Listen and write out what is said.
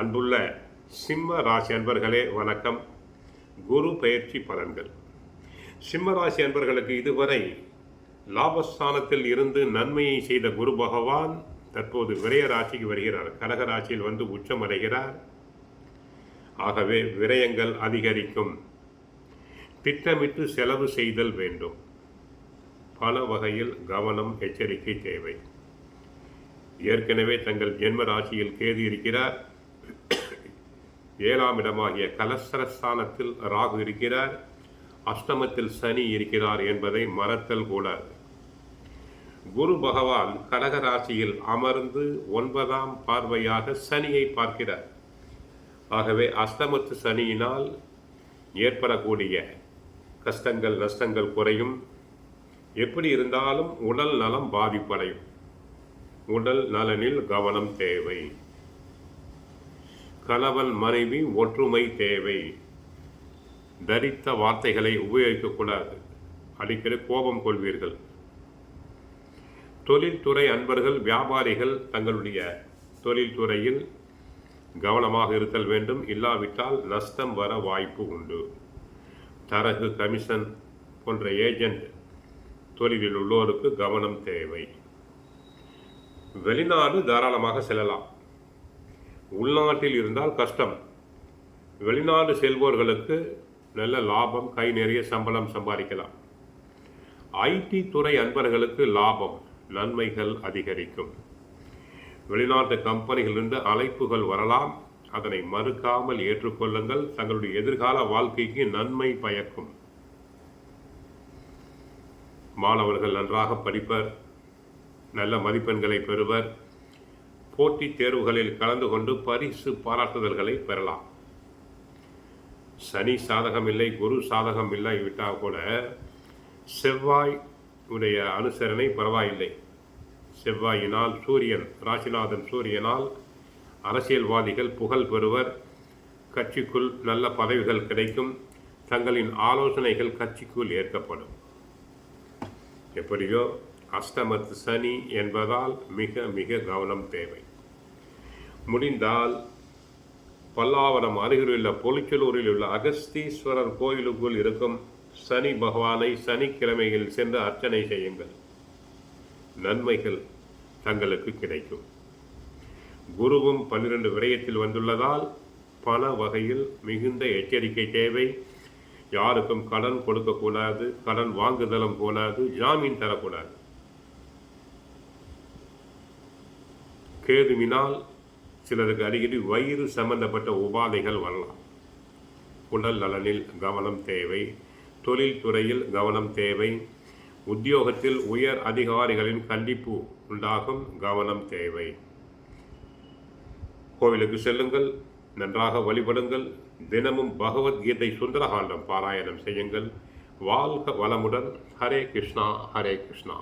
அன்புள்ள சிம்ம ராசி அன்பர்களே வணக்கம். குரு பெயர்ச்சி பலன்கள். சிம்ம ராசி அன்பர்களுக்கு இதுவரை லாபஸ்தானத்தில் இருந்து நன்மையை செய்த குரு பகவான் தற்போது விரய ராசிக்கு வருகிறார். கடக ராசியில் வந்து உச்சம் அடைகிறார். ஆகவே விரயங்கள் அதிகரிக்கும். திட்டமிட்டு செலவு செய்தல் வேண்டும். பல வகையில் கவனம், எச்சரிக்கை தேவை. ஏற்கனவே தங்கள் ஜென்ம ராசியில் கேது இருக்கிறார். 7ஆம் இடமாகிய கலஸ்தரஸ்தானத்தில் ராகு இருக்கிறார். அஷ்டமத்தில் சனி இருக்கிறார் என்பதை மறத்தல் கூடாது. குரு பகவான் கடக ராசியில் அமர்ந்து 9ஆம் பார்வையாக சனியை பார்க்கிறார். ஆகவே அஷ்டமத்து சனியினால் ஏற்படக்கூடிய கஷ்டங்கள், நஷ்டங்கள் குறையும். எப்படி இருந்தாலும் உடல் நலம் பாதிப்படையும். உடல் நலனில் கவனம் தேவை. கணவன் மனைவி ஒற்றுமை தேவை. தரித்த வார்த்தைகளை உபயோகிக்கக்கூடாது. அடிக்கடி கோபம் கொள்வீர்கள். தொழில்துறை அன்பர்கள், வியாபாரிகள் தங்களுடைய தொழில்துறையில் கவனமாக இருத்தல் வேண்டும். இல்லாவிட்டால் நஷ்டம் வர வாய்ப்பு உண்டு. தரகு, கமிஷன் போன்ற ஏஜென்ட் தொழிலில் உள்ளோருக்கு கவனம் தேவை. வெளிநாடு தாராளமாக செல்லலாம். உள்நாட்டில் இருந்தால் கஷ்டம். வெளிநாடு செல்வோர்களுக்கு நல்ல லாபம், கை நிறைய சம்பளம் சம்பாதிக்கலாம். ஐடி துறை அன்பர்களுக்கு லாபம், நன்மைகள் அதிகரிக்கும். வெளிநாட்டு கம்பெனிகளிலிருந்து அழைப்புகள் வரலாம். அதனை மறுக்காமல் ஏற்றுக்கொள்ளுங்கள். தங்களுடைய எதிர்கால வாழ்க்கைக்கு நன்மை பயக்கும். மாணவர்கள் நன்றாக படிப்பர், நல்ல மதிப்பெண்களை பெறுவர். போட்டித் தேர்வுகளில் கலந்து கொண்டு பரிசு பாராட்டுதல்களை பெறலாம். சனி சாதகம் இல்லை, குரு சாதகம் இல்லை விட்டால் கூட செவ்வாய் உடைய அனுசரணை பரவாயில்லை. செவ்வாயினால், சூரியன், ராசிநாதன் சூரியனால் அரசியல்வாதிகள் புகழ் பெறுவர். கட்சிக்குள் நல்ல பதவிகள் கிடைக்கும். தங்களின் ஆலோசனைகள் கட்சிக்குள் ஏற்கப்படும். எப்படியோ அஷ்டமத்து சனி என்பதால் மிக மிக கவனம் தேவை. முடிந்தால் பல்லாவரம் அருகிலுள்ள பொலிச்சலூரில் உள்ள அகஸ்தீஸ்வரர் கோயிலுக்குள் இருக்கும் சனி பகவானை சனிக்கிழமையில் சென்று அர்ச்சனை செய்யுங்கள். நன்மைகள் தங்களுக்கு கிடைக்கும். குருவும் 12 விரயத்தில் வந்துள்ளதால் பண வகையில் மிகுந்த எச்சரிக்கை தேவை. யாருக்கும் கடன் கொடுக்கக்கூடாது, கடன் வாங்குதலும் கூடாது, ஜாமீன் தரக்கூடாது. கேதுவினால் சிலருக்கு அடிக்கடி வயிறு சம்பந்தப்பட்ட உபாதைகள் வரலாம். உடல் நலனில் கவனம் தேவை. தொழில் துறையில் கவனம் தேவை. உத்தியோகத்தில் உயர் அதிகாரிகளின் கண்டிப்பு உண்டாகும். கவனம் தேவை. கோவிலுக்கு செல்லுங்கள், நன்றாக வழிபடுங்கள். தினமும் பகவத்கீதை சுந்தரகாண்டம் பாராயணம் செய்யுங்கள். வாழ்க வளமுடன். ஹரே கிருஷ்ணா, ஹரே கிருஷ்ணா.